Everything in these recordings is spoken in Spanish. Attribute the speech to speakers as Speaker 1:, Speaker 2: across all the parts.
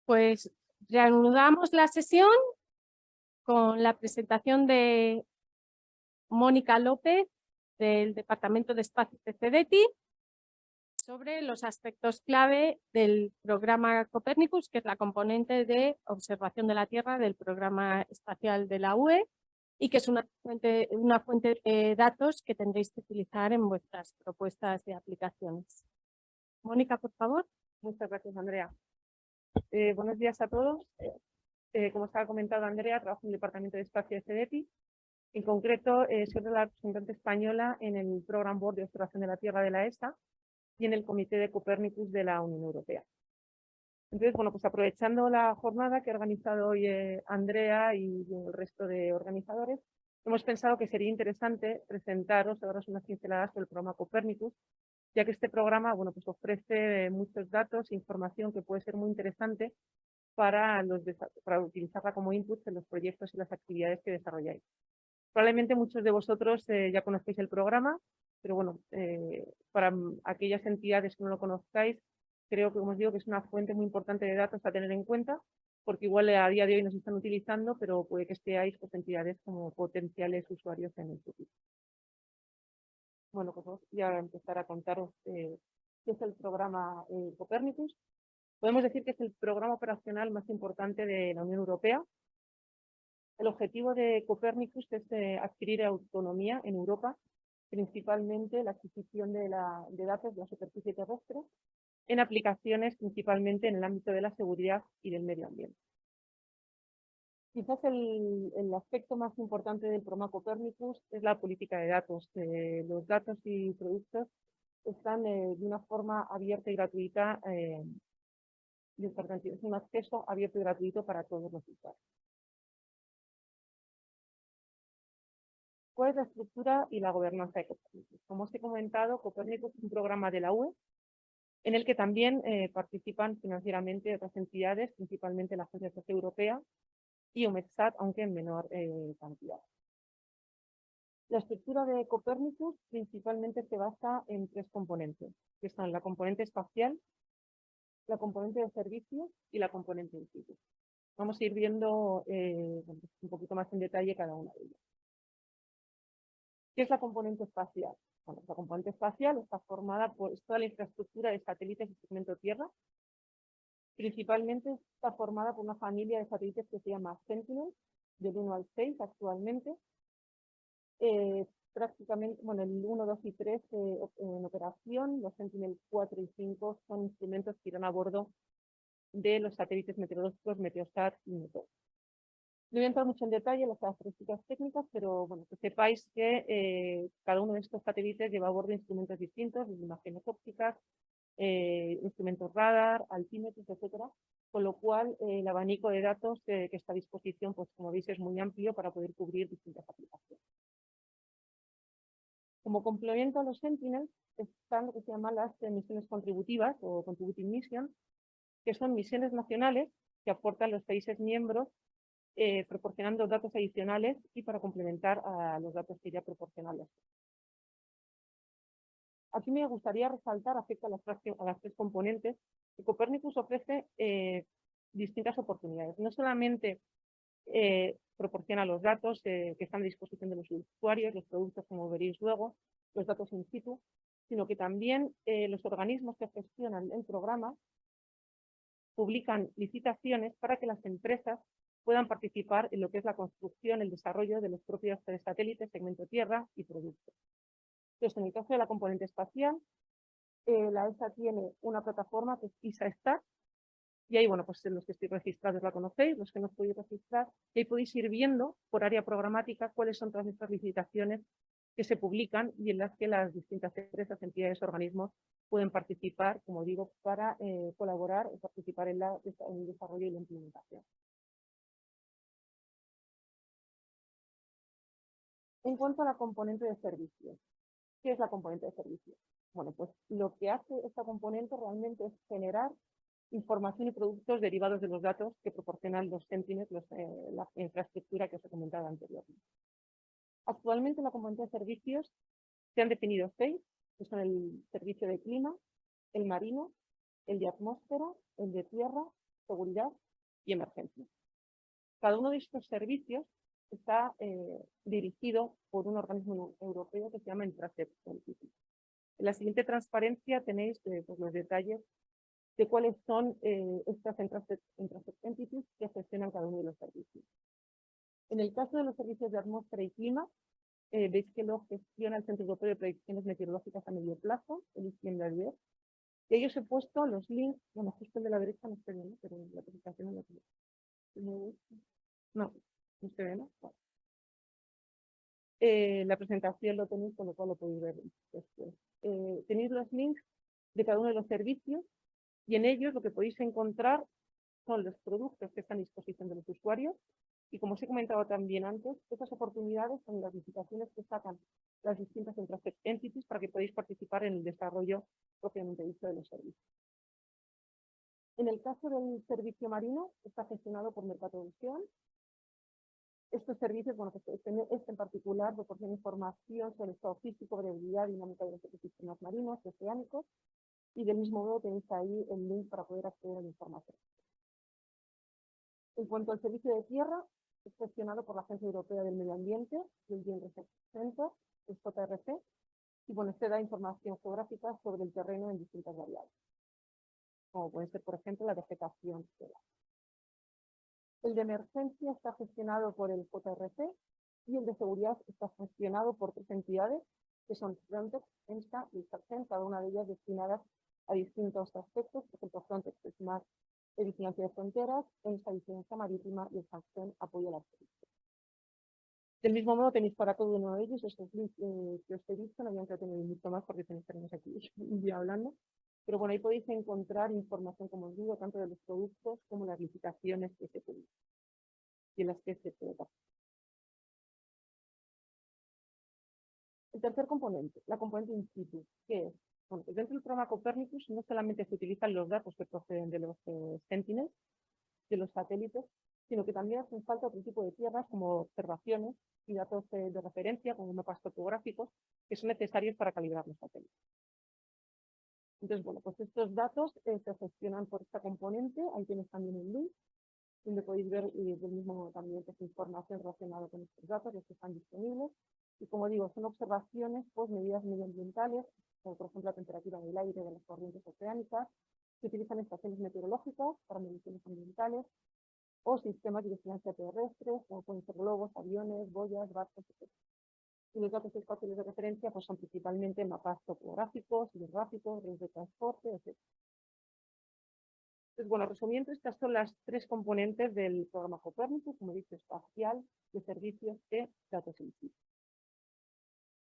Speaker 1: Pues reanudamos la sesión con la presentación de Mónica López del Departamento de Espacio de CEDETI sobre los aspectos clave del programa Copernicus, que es la componente de observación de la Tierra del programa espacial de la UE y que es una fuente de datos que tendréis que utilizar en vuestras propuestas de aplicaciones. Mónica, por favor.
Speaker 2: Muchas gracias, Andrea. Buenos días a todos. Como estaba comentado Andrea, trabajo en el Departamento de Espacio de CEDETI. En concreto, soy la representante española en el Program Board de Observación de la Tierra de la ESA y en el Comité de Copernicus de la Unión Europea. Entonces, bueno, pues aprovechando la jornada que ha organizado hoy Andrea y el resto de organizadores, hemos pensado que sería interesante presentaros, daros unas pinceladas sobre el programa Copernicus, ya que este programa, bueno, pues ofrece muchos datos e información que puede ser muy interesante para utilizarla como input en los proyectos y las actividades que desarrolláis. Probablemente muchos de vosotros ya conocéis el programa, pero bueno, para aquellas entidades que no lo conozcáis, creo que, como os digo, que es una fuente muy importante de datos a tener en cuenta, porque igual a día de hoy nos están utilizando, pero puede que estéis pues, entidades como potenciales usuarios en el futuro. Bueno, pues voy a empezar a contaros qué es el programa Copernicus. Podemos decir que es el programa operacional más importante de la Unión Europea. El objetivo de Copernicus es adquirir autonomía en Europa, principalmente la adquisición de datos de la superficie terrestre, en aplicaciones principalmente en el ámbito de la seguridad y del medio ambiente. Quizás el aspecto más importante del programa Copernicus es la política de datos. Los datos y productos están de una forma abierta y gratuita, es un acceso abierto y gratuito para todos los usuarios. ¿Cuál es la estructura y la gobernanza de Copernicus? Como os he comentado, Copernicus es un programa de la UE en el que también participan financieramente otras entidades, principalmente la Agencia Espacial Europea y EUMETSAT, aunque en menor cantidad. La estructura de Copernicus principalmente se basa en tres componentes, que son la componente espacial, la componente de servicios y la componente in situ. Vamos a ir viendo un poquito más en detalle cada una de ellas. ¿Qué es la componente espacial? Bueno, la componente espacial está formada por toda la infraestructura de satélites de segmento Tierra. Principalmente está formada por una familia de satélites que se llama Sentinel, del 1 al 6 actualmente. Prácticamente, bueno, el 1, 2 y 3 en operación, los Sentinel 4 y 5 son instrumentos que irán a bordo de los satélites meteorológicos Meteosat y Meteor. No voy a entrar mucho en detalle en las características técnicas, pero bueno, que sepáis que cada uno de estos satélites lleva a bordo instrumentos distintos, desde imágenes ópticas, instrumentos radar, altímetros, etcétera, con lo cual el abanico de datos que está a disposición, pues como veis, es muy amplio para poder cubrir distintas aplicaciones. Como complemento a los Sentinels están lo que se llaman las misiones contributivas o contributing missions, que son misiones nacionales que aportan los países miembros proporcionando datos adicionales y para complementar a los datos que ya proporcionan. Aquí me gustaría resaltar, acerca a las tres componentes, que Copernicus ofrece distintas oportunidades. No solamente proporciona los datos que están a disposición de los usuarios, los productos, como veréis luego, los datos in situ, sino que también los organismos que gestionan el programa publican licitaciones para que las empresas puedan participar en lo que es la construcción, el desarrollo de los propios satélites, segmento Tierra y productos. Entonces, en el caso de la componente espacial, la ESA tiene una plataforma que es ISA-STAR, y ahí, bueno, pues los que estéis registrados la conocéis, los que no os podéis registrar, y ahí podéis ir viendo por área programática cuáles son todas estas licitaciones que se publican y en las que las distintas empresas, entidades, organismos pueden participar, como digo, para colaborar o participar en el desarrollo y la implementación. En cuanto a la componente de servicios, ¿qué es la componente de servicios? Bueno, pues lo que hace esta componente realmente es generar información y productos derivados de los datos que proporcionan los Sentinels, la infraestructura que os he comentado anteriormente. Actualmente en la componente de servicios se han definido 6, que son el servicio de clima, el marino, el de atmósfera, el de tierra, seguridad y emergencia. Cada uno de estos servicios está dirigido por un organismo europeo que se llama Intrasec. En la siguiente transparencia tenéis pues los detalles de cuáles son estas Intrasec Entities que gestionan cada uno de los servicios. En el caso de los servicios de atmósfera y clima, veis que lo gestiona el Centro Europeo de Predicciones Meteorológicas a medio plazo, el ICIEM. Y ahí os he puesto los links, bueno, justo el de la derecha no se ve, ¿no? Pero en la presentación no lo tengo. No se ve, ¿no? Vale. La presentación lo tenéis, con lo cual lo podéis ver después. Tenéis los links de cada uno de los servicios y en ellos lo que podéis encontrar son los productos que están a disposición de los usuarios y, como os he comentado también antes, estas oportunidades son las licitaciones que sacan las distintas Intrasec Entities para que podáis participar en el desarrollo propiamente dicho de los servicios. En el caso del servicio marino, está gestionado por Mercatrovisión. Estos servicios, bueno, pues este en particular proporciona información sobre el estado físico, variabilidad dinámica de los ecosistemas marinos y oceánicos, y del mismo modo tenéis ahí el link para poder acceder a la información. En cuanto al servicio de tierra, es gestionado por la Agencia Europea del Medio Ambiente, el Joint Research Center, el JRC, y bueno, este da información geográfica sobre el terreno en distintas variables, como puede ser, por ejemplo, la vegetación. El de emergencia está gestionado por el JRC y el de seguridad está gestionado por tres entidades, que son Frontex, EMSA y SACEN, cada una de ellas destinadas a distintos aspectos. Por ejemplo, Frontex es más de vigilancia de fronteras, EMSA vigilancia marítima y el SACEN apoyo a la seguridad. Del mismo modo tenéis para cada uno de ellos estos links que os he visto, no voy a entretener mucho más porque estaremos aquí un día hablando. Pero bueno, ahí podéis encontrar información, como os digo, tanto de los productos como las licitaciones que se publican y en las que se puede participar. El tercer componente, la componente in situ, ¿qué es? Bueno, pues dentro del programa Copernicus no solamente se utilizan los datos que proceden de los Sentinels, de los satélites, sino que también hacen falta otro tipo de tierras como observaciones y datos de referencia, como mapas topográficos, que son necesarios para calibrar los satélites. Entonces, bueno, pues estos datos se gestionan por esta componente. Ahí tienes también el link, donde podéis ver del mismo modo también que es información relacionada con estos datos, los que están disponibles. Y como digo, son observaciones, pues medidas medioambientales, como por ejemplo la temperatura del aire, de las corrientes oceánicas. Se utilizan estaciones meteorológicas para mediciones ambientales o sistemas de vigilancia terrestre, como pueden ser globos, aviones, boyas, barcos, etc. Y los datos espaciales de referencia pues son principalmente mapas topográficos, hidrográficos, redes de transporte, etc. Entonces, bueno, resumiendo, estas son las tres componentes del programa Copernicus, como he dicho, espacial, de servicios de datos in situ.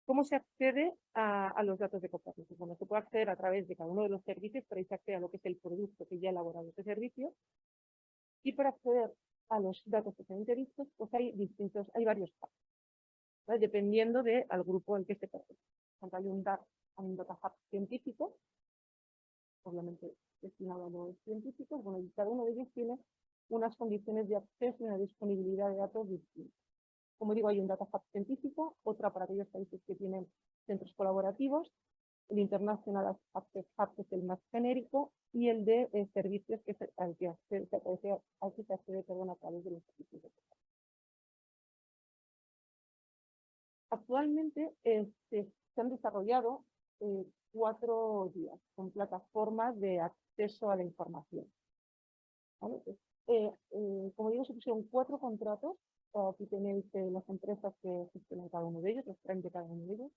Speaker 2: ¿Cómo se accede a los datos de Copernicus? Bueno, se puede acceder a través de cada uno de los servicios, pero ahí se accede a lo que es el producto que ya ha elaborado ese servicio. Y para acceder a los datos que se han vistos, pues hay varios pasos, ¿vale? Dependiendo al grupo al que se pertenece. Hay un data hub científico, obviamente destinado a los científicos, bueno, y cada uno de ellos tiene unas condiciones de acceso y una disponibilidad de datos distintas. Como digo, hay un data hub científico, otra para aquellos países que tienen centros colaborativos, el International Access Hub, que es el más genérico, y el de servicios, que es al que se accede a través de los servicios. Actualmente se han desarrollado 4 días con plataformas de acceso a la información. ¿Vale? Como digo, se pusieron 4 contratos. Aquí tenéis las empresas que gestionan cada uno de ellos, los traen de cada uno de ellos.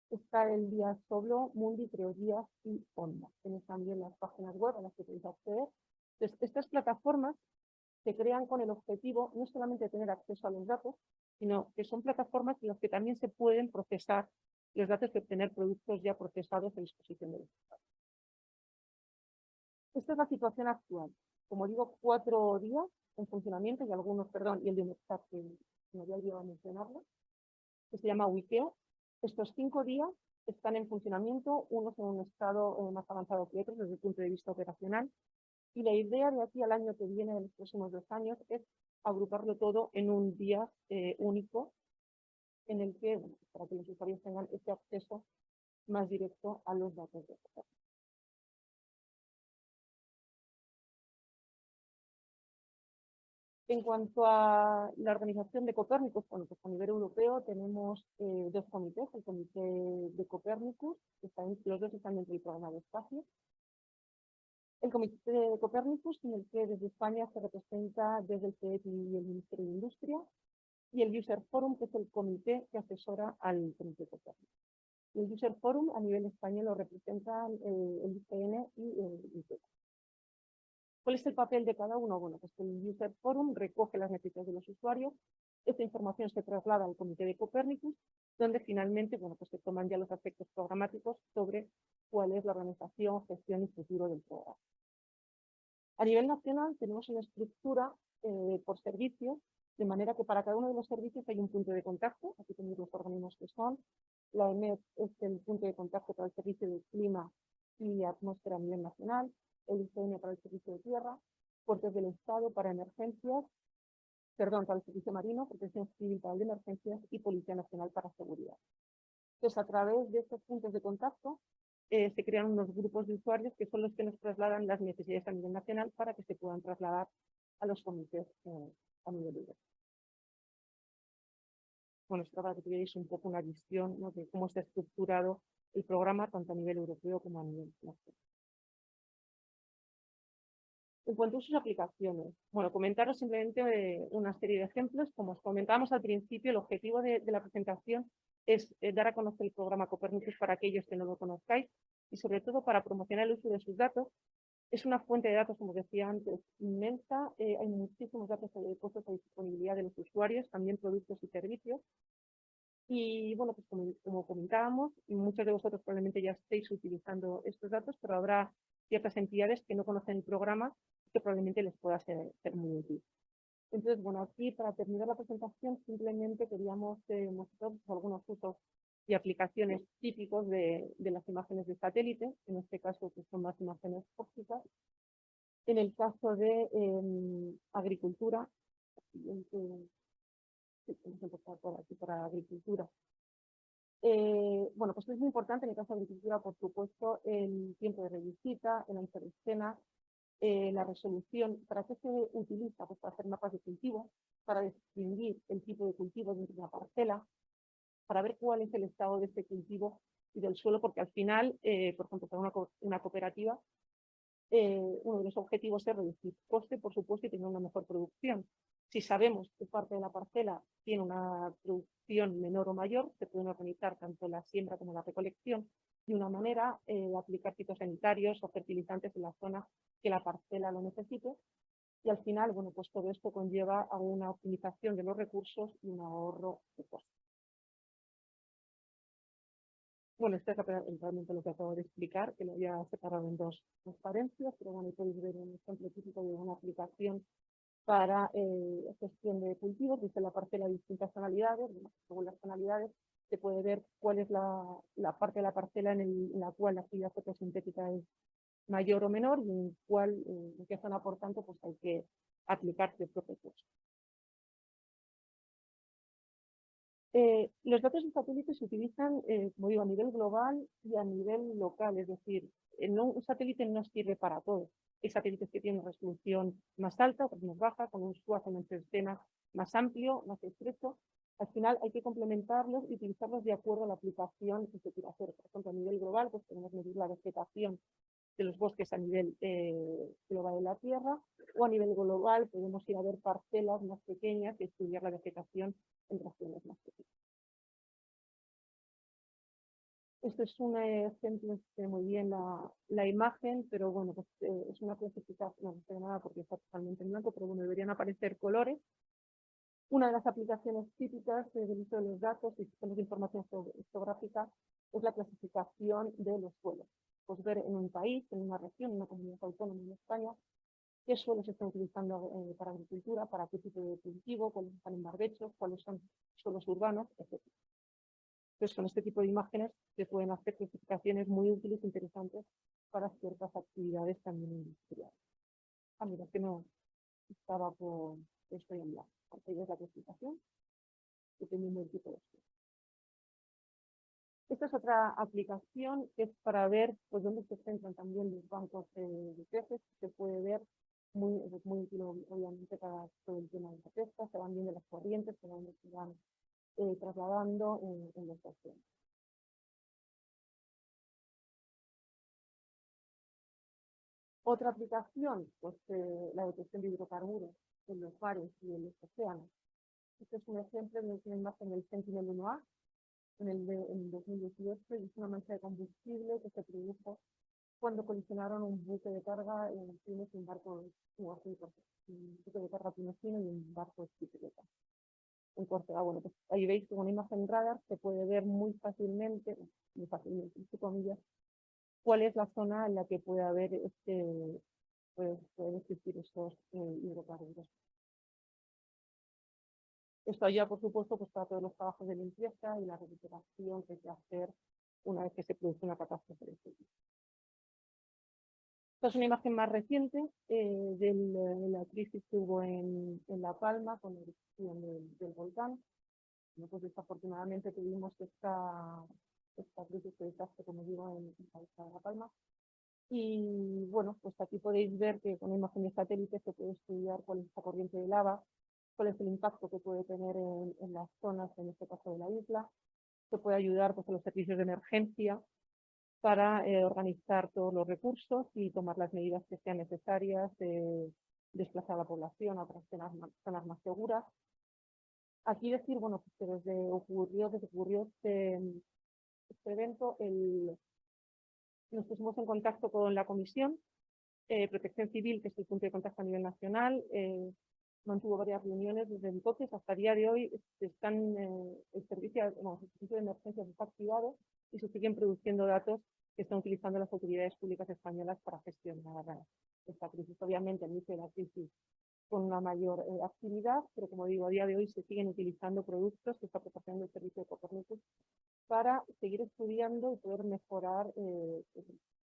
Speaker 2: Está el día Soblo, Mundi, Creodías y Onda. Tenéis también las páginas web a las que podéis acceder. Entonces, estas plataformas se crean con el objetivo no solamente de tener acceso a los datos, sino que son plataformas en las que también se pueden procesar los datos y obtener productos ya procesados a disposición de los usuarios. Esta es la situación actual. Como digo, 4 días en funcionamiento y algunos, y el de Unexat, que me había olvidado mencionarlo, que se llama Wikeo. Estos 5 días están en funcionamiento, unos en un estado más avanzado que otros desde el punto de vista operacional, y la idea de aquí al año que viene, de los próximos 2 años, es agruparlo todo en un día único, en el que, bueno, para que los usuarios tengan este acceso más directo a los datos de En cuanto a la organización de Copérnicus, bueno, pues a nivel europeo tenemos dos comités, el comité de Copérnicus, que los dos están dentro del programa de espacio. El comité de Copérnicus, en el que desde España se representa desde el CETI y el Ministerio de Industria, y el User Forum, que es el comité que asesora al comité de Copérnicus. El User Forum a nivel español lo representan el ICN y el ITEC. ¿Cuál es el papel de cada uno? Bueno, pues el User Forum recoge las necesidades de los usuarios, esta información se traslada al comité de Copérnicus, donde finalmente, bueno, pues se toman ya los aspectos programáticos sobre cuál es la organización, gestión y futuro del programa. A nivel nacional tenemos una estructura por servicios, de manera que para cada uno de los servicios hay un punto de contacto. Aquí tenemos los organismos que son. La EMET es el punto de contacto para el servicio de clima y atmósfera a nivel nacional, el ICN para el servicio de tierra, Puertos del Estado para emergencias, para el servicio marino, Protección Civil para el de emergencias y Policía Nacional para seguridad. Entonces, a través de estos puntos de contacto se crean unos grupos de usuarios que son los que nos trasladan las necesidades a nivel nacional para que se puedan trasladar a los comités a nivel europeo. Bueno, esto para que tuvierais un poco una visión, ¿no?, de cómo está estructurado el programa tanto a nivel europeo como a nivel nacional. En cuanto a sus aplicaciones, bueno, comentaros simplemente una serie de ejemplos. Como os comentábamos al principio, el objetivo de la presentación es dar a conocer el programa Copérnicus para aquellos que no lo conozcáis y sobre todo para promocionar el uso de sus datos. Es una fuente de datos, como decía antes, inmensa. Hay muchísimos datos puestos a disponibilidad de los usuarios, también productos y servicios. Y bueno, pues como comentábamos, muchos de vosotros probablemente ya estéis utilizando estos datos, pero habrá ciertas entidades que no conocen el programa que probablemente les pueda ser muy útil. Entonces, bueno, aquí para terminar la presentación simplemente queríamos mostrar algunos usos y aplicaciones típicos de las imágenes de satélite, en este caso que son más imágenes ópticas. En el caso de agricultura, vamos a empezar por aquí para agricultura. Bueno, pues es muy importante en el caso de agricultura, por supuesto, el tiempo de revisita, el ancho de escena, la resolución. ¿Para qué se utiliza? Pues para hacer mapas de cultivo, para distinguir el tipo de cultivo dentro de una parcela, para ver cuál es el estado de este cultivo y del suelo, porque al final, por ejemplo, para una cooperativa, uno de los objetivos es reducir coste, por supuesto, y tener una mejor producción. Si sabemos que parte de la parcela tiene una producción menor o mayor, se pueden organizar tanto la siembra como la recolección de una manera, aplicar fitosanitarios o fertilizantes en la zona que la parcela lo necesite, y al final, bueno, pues todo esto conlleva a una optimización de los recursos y un ahorro de costes. Bueno, este es realmente lo que acabo de explicar, que lo había separado en dos transparencias, pero bueno, podéis ver un ejemplo típico de una aplicación para gestión de cultivos. Dice la parcela de distintas tonalidades. Bueno, según las tonalidades se puede ver cuál es la parte de la parcela en la cual la actividad fotosintética es mayor o menor y en qué zona, por tanto, pues hay que aplicar ciertos recursos. Los datos de satélite se utilizan, como digo, a nivel global y a nivel local, es decir, un satélite no sirve para todo. Hay satélites que tienen resolución más alta, otros más baja, con un SWAT en el sistema más amplio, más estrecho. Al final hay que complementarlos y utilizarlos de acuerdo a la aplicación que se quiera hacer. Por ejemplo, a nivel global, pues podemos medir la vegetación de los bosques a nivel global de la Tierra, o a nivel global podemos ir a ver parcelas más pequeñas y estudiar la vegetación en regiones más pequeñas. Este es un ejemplo de muy bien la imagen, pero bueno, pues, es una clasificación, no sé nada porque está totalmente en blanco, pero bueno, deberían aparecer colores. Una de las aplicaciones típicas del uso de los datos y sistemas de información geográfica es la clasificación de los suelos. Pues ver en un país, en una región, en una comunidad autónoma en España, qué suelos se están utilizando para agricultura, para qué tipo de cultivo, cuáles están en barbechos, cuáles son suelos urbanos, etc. Entonces, con este tipo de imágenes se pueden hacer clasificaciones muy útiles e interesantes para ciertas actividades también industriales. Ah, mira, que no estaba por esto en blanco. Ahí es la clasificación, dependiendo del tipo de suelo. Esta es otra aplicación que es para ver pues, dónde se centran también los bancos de peces. Se puede ver muy útil, obviamente, para todo el tema de la pesca. Se van viendo las corrientes, se van trasladando en los océanos. Otra aplicación, pues la detección de hidrocarburos en los mares y en los océanos. Este es un ejemplo de una imagen del Sentinel-1A en 2018, y es una mancha de combustible que se produjo cuando colisionaron un buque de carga un barco, un buque de carga tunecino y un barco de bicicleta en Córcega. Bueno, pues ahí veis que con una imagen radar se puede ver muy fácilmente, entre comillas, cuál es la zona en la que puede haber pueden existir estos hidrocarburos. Esto ayuda, por supuesto, pues para todos los trabajos de limpieza y la recuperación que hay que hacer una vez que se produce una catástrofe de este tipo. Esta es una imagen más reciente de la crisis que hubo en La Palma con la erupción del volcán. Bueno, pues desafortunadamente tuvimos esta crisis de desastre, como digo, en la isla de La Palma. Y bueno, pues aquí podéis ver que con una imagen de satélite se puede estudiar cuál es esta corriente de lava, cuál es el impacto que puede tener en las zonas, en este caso de la isla. Se puede ayudar pues, a los servicios de emergencia para organizar todos los recursos y tomar las medidas que sean necesarias, desplazar a la población a otras zonas más seguras. Aquí decir, bueno, pues que desde que ocurrió este evento, nos pusimos en contacto con la Comisión Protección Civil, que es el punto de contacto a nivel nacional, mantuvo varias reuniones desde entonces hasta el día de hoy. El servicio de emergencias está activado y se siguen produciendo datos que están utilizando las autoridades públicas españolas para gestionar esta crisis. Obviamente, al inicio de la crisis con una mayor actividad, pero como digo, a día de hoy se siguen utilizando productos que está proporcionando el servicio de Copernicus para seguir estudiando y poder mejorar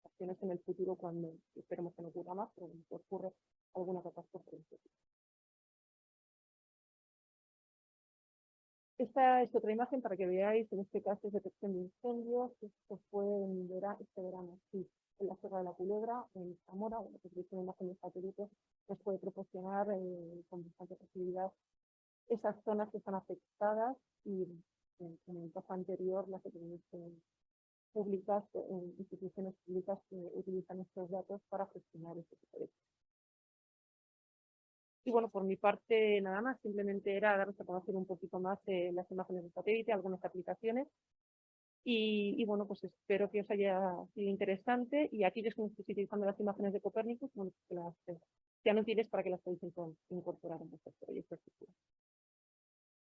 Speaker 2: acciones en el futuro cuando esperemos que no ocurra más, pero ocurre alguna catástrofe. Esta es otra imagen para que veáis, en este caso es detección de incendios. Esto fue este verano, sí, en la Sierra de la Culebra, en Zamora. Bueno, que es una imagen de satélite, nos puede proporcionar con bastante facilidad esas zonas que están afectadas y en el caso anterior las que tenemos públicas, instituciones públicas que utilizan estos datos para gestionar este tipo de cosas. Y bueno, por mi parte nada más, simplemente era daros a conocer un poquito más las imágenes de satélite, algunas aplicaciones, y bueno, pues espero que os haya sido interesante, y aquellos que no estéis utilizando las imágenes de Copernicus, bueno, que las sean útiles para que las podáis incorporar en vuestros proyectos.